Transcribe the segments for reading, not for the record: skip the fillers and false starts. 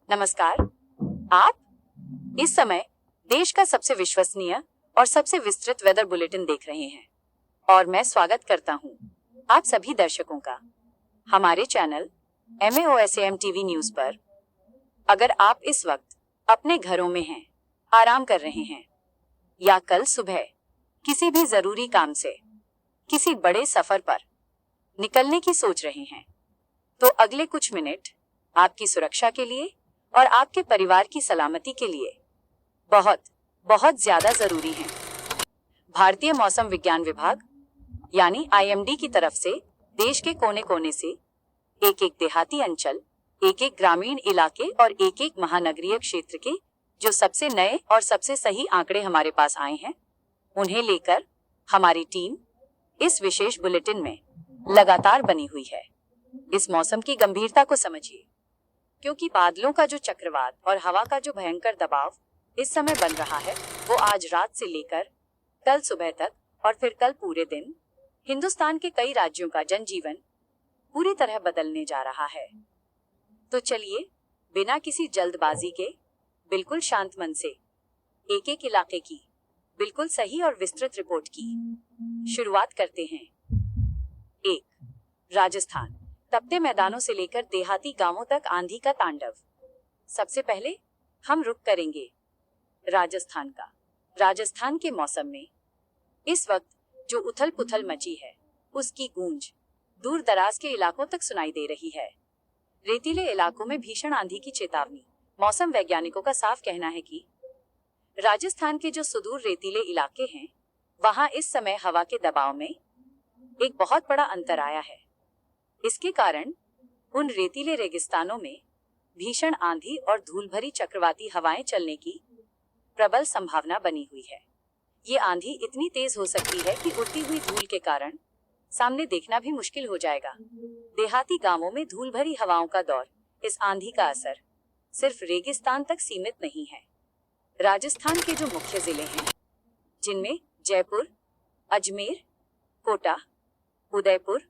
नमस्कार। आप इस समय देश का सबसे विश्वसनीय और सबसे विस्तृत वेदर बुलेटिन देख रहे हैं और मैं स्वागत करता हूं आप सभी दर्शकों का हमारे चैनल MAOSAM TV न्यूज पर। अगर आप इस वक्त अपने घरों में हैं, आराम कर रहे हैं या कल सुबह किसी भी जरूरी काम से किसी बड़े सफर पर निकलने की सोच रहे हैं, तो अगले कुछ मिनट आपकी सुरक्षा के लिए और आपके परिवार की सलामती के लिए बहुत बहुत ज्यादा जरूरी हैं। भारतीय मौसम विज्ञान विभाग यानी IMD की तरफ से देश के कोने कोने से एक एक देहाती अंचल, एक एक ग्रामीण इलाके और एक एक महानगरीय क्षेत्र के जो सबसे नए और सबसे सही आंकड़े हमारे पास आए हैं, उन्हें लेकर हमारी टीम इस विशेष बुलेटिन में लगातार बनी हुई है। इस मौसम की गंभीरता को समझिए, क्योंकि बादलों का जो चक्रवात और हवा का जो भयंकर दबाव इस समय बन रहा है, वो आज रात से लेकर कल सुबह तक और फिर कल पूरे दिन हिंदुस्तान के कई राज्यों का जनजीवन पूरी तरह बदलने जा रहा है। तो चलिए बिना किसी जल्दबाजी के बिल्कुल शांत मन से एक एक इलाके की बिल्कुल सही और विस्तृत रिपोर्ट की शुरुआत करते हैं। 1. राजस्थान। तपते मैदानों से लेकर देहाती गांवों तक आंधी का तांडव। सबसे पहले हम रुख करेंगे राजस्थान का। राजस्थान के मौसम में इस वक्त जो उथल पुथल मची है, उसकी गूंज दूर दराज के इलाकों तक सुनाई दे रही है। रेतीले इलाकों में भीषण आंधी की चेतावनी। मौसम वैज्ञानिकों का साफ कहना है कि राजस्थान के जो सुदूर रेतीले इलाके हैं, वहां इस समय हवा के दबाव में एक बहुत बड़ा अंतर आया है। इसके कारण उन रेतीले रेगिस्तानों में भीषण आंधी और धूल भरी चक्रवाती हवाएं चलने की प्रबल संभावना बनी हुई है। ये आंधी इतनी तेज हो सकती है कि उड़ती हुई धूल के कारण सामने देखना भी मुश्किल हो जाएगा। देहाती गांवों में धूल भरी हवाओं का दौर, इस आंधी का असर सिर्फ रेगिस्तान तक सीमित नहीं है। राजस्थान के जो मुख्य जिले हैं, जिनमें जयपुर, अजमेर, कोटा, उदयपुर,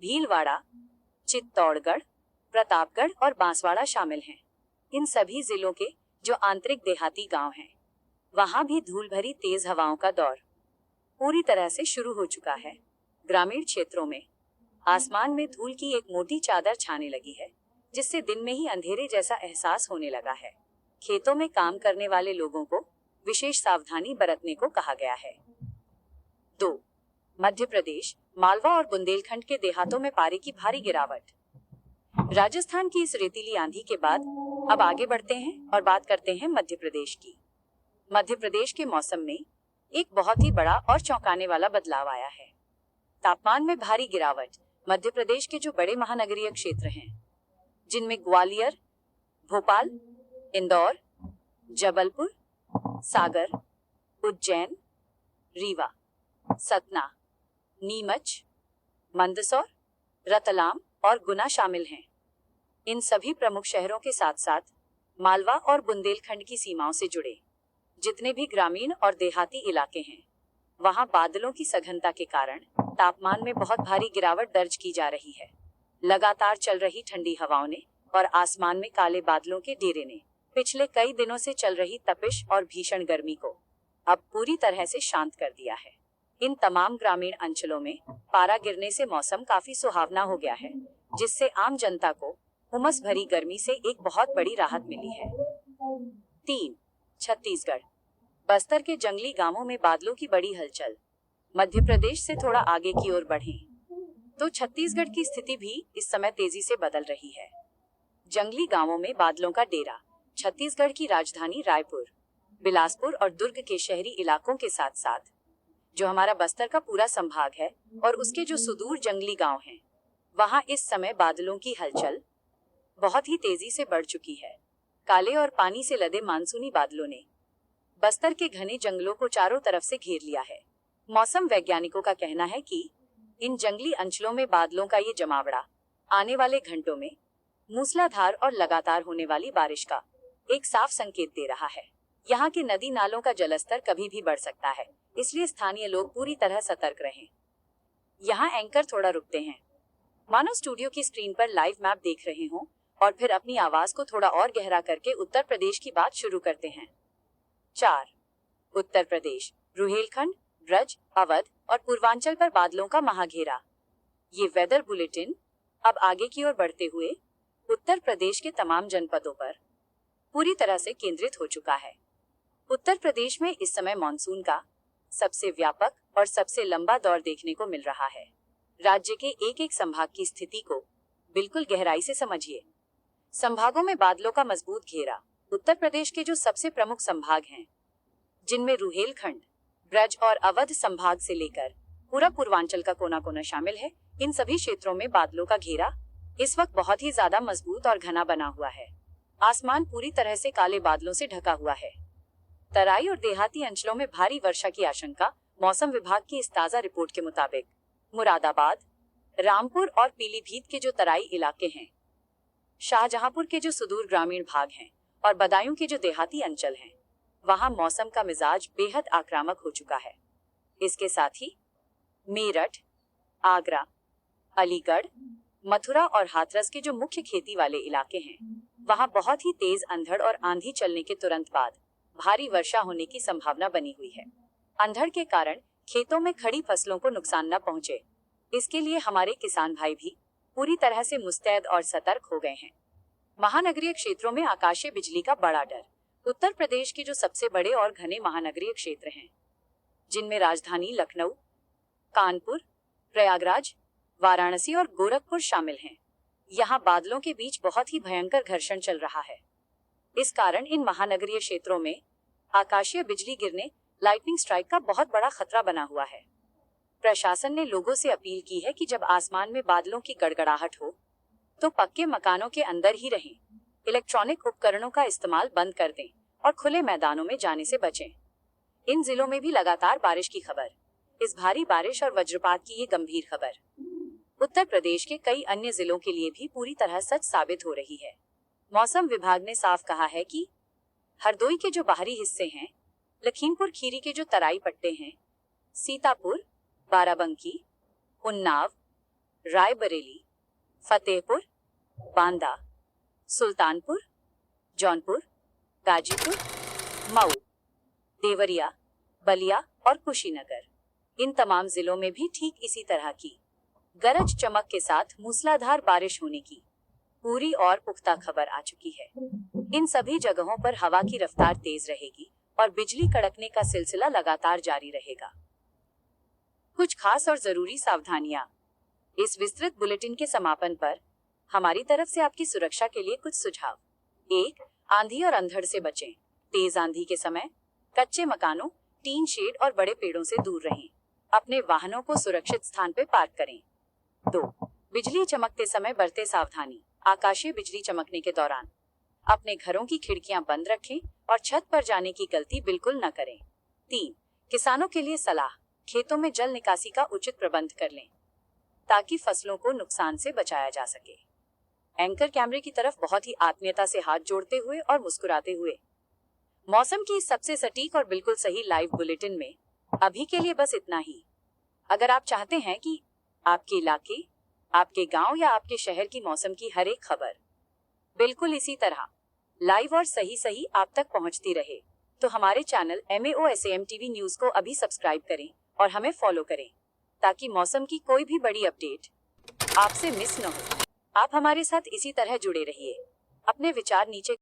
भीलवाड़ा, चित्तौड़गढ़, प्रतापगढ़ और बांसवाड़ा शामिल हैं। इन सभी जिलों के जो आंतरिक देहाती गांव हैं, वहां भी धूल भरी तेज हवाओं का दौर पूरी तरह से शुरू हो चुका है। ग्रामीण क्षेत्रों में आसमान में धूल की एक मोटी चादर छाने लगी है, जिससे दिन में ही अंधेरे जैसा एहसास होने लगा है। खेतों में काम करने वाले लोगों को विशेष सावधानी बरतने को कहा गया है। 2. मध्य प्रदेश। मालवा और बुंदेलखंड के देहातों में पारे की भारी गिरावट। राजस्थान की इस रेतीली आंधी के बाद अब आगे बढ़ते हैं और बात करते हैं मध्य प्रदेश की। मध्य प्रदेश के मौसम में एक बहुत ही बड़ा और चौंकाने वाला बदलाव आया है। तापमान में भारी गिरावट। मध्य प्रदेश के जो बड़े महानगरीय क्षेत्र हैं, जिनमें ग्वालियर, भोपाल, इंदौर, जबलपुर, सागर, उज्जैन, रीवा, सतना, नीमच, मंदसौर, रतलाम और गुना शामिल हैं। इन सभी प्रमुख शहरों के साथ साथ मालवा और बुंदेलखंड की सीमाओं से जुड़े जितने भी ग्रामीण और देहाती इलाके हैं, वहां बादलों की सघनता के कारण तापमान में बहुत भारी गिरावट दर्ज की जा रही है। लगातार चल रही ठंडी हवाओं ने और आसमान में काले बादलों के डेरे ने पिछले कई दिनों से चल रही तपिश और भीषण गर्मी को अब पूरी तरह से शांत कर दिया है। इन तमाम ग्रामीण अंचलों में पारा गिरने से मौसम काफी सुहावना हो गया है, जिससे आम जनता को उमस भरी गर्मी से एक बहुत बड़ी राहत मिली है। 3. छत्तीसगढ़। बस्तर के जंगली गांवों में बादलों की बड़ी हलचल। मध्य प्रदेश से थोड़ा आगे की ओर बढ़ें तो छत्तीसगढ़ की स्थिति भी इस समय तेजी से बदल रही है। जंगली गांवों में बादलों का डेरा छत्तीसगढ़ की राजधानी रायपुर, बिलासपुर और दुर्ग के शहरी इलाकों के साथ साथ जो हमारा बस्तर का पूरा संभाग है और उसके जो सुदूर जंगली गांव हैं, वहां इस समय बादलों की हलचल बहुत ही तेजी से बढ़ चुकी है। काले और पानी से लदे मानसूनी बादलों ने बस्तर के घने जंगलों को चारों तरफ से घेर लिया है। मौसम वैज्ञानिकों का कहना है कि इन जंगली अंचलों में बादलों का ये जमावड़ा आने वाले घंटों में मूसलाधार और लगातार होने वाली बारिश का एक साफ संकेत दे रहा है। यहाँ के नदी नालों का जलस्तर कभी भी बढ़ सकता है, इसलिए स्थानीय लोग पूरी तरह सतर्क रहें। यहाँ एंकर थोड़ा रुकते हैं, मानो स्टूडियो की स्क्रीन पर लाइव मैप देख रहे हों और फिर अपनी आवाज को थोड़ा और गहरा करके उत्तर प्रदेश की बात शुरू करते हैं। 4. उत्तर प्रदेश, रुहेलखंड, ब्रज, अवध और पूर्वांचल पर बादलों का महाघेरा। ये वेदर बुलेटिन अब आगे की ओर बढ़ते हुए उत्तर प्रदेश के तमाम जनपदों पर पूरी तरह से केंद्रित हो चुका है। उत्तर प्रदेश में इस समय मानसून का सबसे व्यापक और सबसे लंबा दौर देखने को मिल रहा है। राज्य के एक एक संभाग की स्थिति को बिल्कुल गहराई से समझिए। संभागों में बादलों का मजबूत घेरा। उत्तर प्रदेश के जो सबसे प्रमुख संभाग हैं, जिनमें रुहेलखंड, ब्रज और अवध संभाग से लेकर पूरा पूर्वांचल का कोना कोना शामिल है, इन सभी क्षेत्रों में बादलों का घेरा इस वक्त बहुत ही ज्यादा मजबूत और घना बना हुआ है। आसमान पूरी तरह से काले बादलों से ढका हुआ है। तराई और देहाती अंचलों में भारी वर्षा की आशंका। मौसम विभाग की इस ताजा रिपोर्ट के मुताबिक मुरादाबाद, रामपुर और पीलीभीत के जो तराई इलाके हैं, शाहजहांपुर के जो सुदूर ग्रामीण भाग हैं और बदायूं के जो देहाती अंचल हैं, वहां मौसम का मिजाज बेहद आक्रामक हो चुका है। इसके साथ ही मेरठ, आगरा, अलीगढ़, मथुरा और हाथरस के जो मुख्य खेती वाले इलाके हैं, वहां बहुत ही तेज अंधड़ और आंधी चलने के तुरंत बाद भारी वर्षा होने की संभावना बनी हुई है। अंधड़ के कारण खेतों में खड़ी फसलों को नुकसान न पहुंचे, इसके लिए हमारे किसान भाई भी पूरी तरह से मुस्तैद और सतर्क हो गए हैं। महानगरीय क्षेत्रों में आकाशीय बिजली का बड़ा डर। उत्तर प्रदेश के जो सबसे बड़े और घने महानगरीय क्षेत्र हैं, जिनमें राजधानी लखनऊ, कानपुर, प्रयागराज, वाराणसी और गोरखपुर शामिल हैं, यहाँ बादलों के बीच बहुत ही भयंकर घर्षण चल रहा है। इस कारण इन महानगरीय क्षेत्रों में आकाशीय बिजली गिरने, लाइटनिंग स्ट्राइक का बहुत बड़ा खतरा बना हुआ है। प्रशासन ने लोगों से अपील की है कि जब आसमान में बादलों की गड़गड़ाहट हो तो पक्के मकानों के अंदर ही रहें, इलेक्ट्रॉनिक उपकरणों का इस्तेमाल बंद कर दें और खुले मैदानों में जाने से बचें। इन जिलों में भी लगातार बारिश की खबर। इस भारी बारिश और वज्रपात की ये गंभीर खबर उत्तर प्रदेश के कई अन्य जिलों के लिए भी पूरी तरह सच साबित हो रही है। मौसम विभाग ने साफ कहा है कि हरदोई के जो बाहरी हिस्से हैं, लखीमपुर खीरी के जो तराई पट्टे हैं, सीतापुर, बाराबंकी, उन्नाव, रायबरेली, फतेहपुर, बांदा, सुल्तानपुर, जौनपुर, गाजीपुर, मऊ, देवरिया, बलिया और कुशीनगर, इन तमाम जिलों में भी ठीक इसी तरह की गरज चमक के साथ मूसलाधार बारिश होने की पूरी और पुख्ता खबर आ चुकी है। इन सभी जगहों पर हवा की रफ्तार तेज रहेगी और बिजली कड़कने का सिलसिला लगातार जारी रहेगा। कुछ खास और जरूरी सावधानियां। इस विस्तृत बुलेटिन के समापन पर हमारी तरफ से आपकी सुरक्षा के लिए कुछ सुझाव। 1. आंधी और अंधड़ से बचें। तेज आंधी के समय कच्चे मकानों, टीन शेड और बड़े पेड़ों से दूर रहें। अपने वाहनों को सुरक्षित स्थान पर पार्क करें। 2. बिजली चमकते समय बरतें सावधानी। आकाशीय बिजली चमकने के दौरान अपने घरों की खिड़कियां बंद रखें और छत पर जाने की गलती बिल्कुल न करें। 3. किसानों के लिए सलाह। खेतों में जल निकासी का उचित प्रबंध कर लें ताकि फसलों को नुकसान से बचाया जा सके। एंकर कैमरे की तरफ बहुत ही आत्मीयता से हाथ जोड़ते हुए और मुस्कुराते हुए मौसम की सबसे सटीक और बिल्कुल सही लाइव बुलेटिन में अभी के लिए बस इतना ही। अगर आप चाहते हैं कि आपके इलाके, आपके गांव या आपके शहर की मौसम की हर एक खबर बिल्कुल इसी तरह लाइव और सही आप तक पहुंचती रहे, तो हमारे चैनल MAOSAM TV न्यूज को अभी सब्सक्राइब करें और हमें फॉलो करें ताकि मौसम की कोई भी बड़ी अपडेट आपसे मिस न हो। आप हमारे साथ इसी तरह जुड़े रहिए। अपने विचार नीचे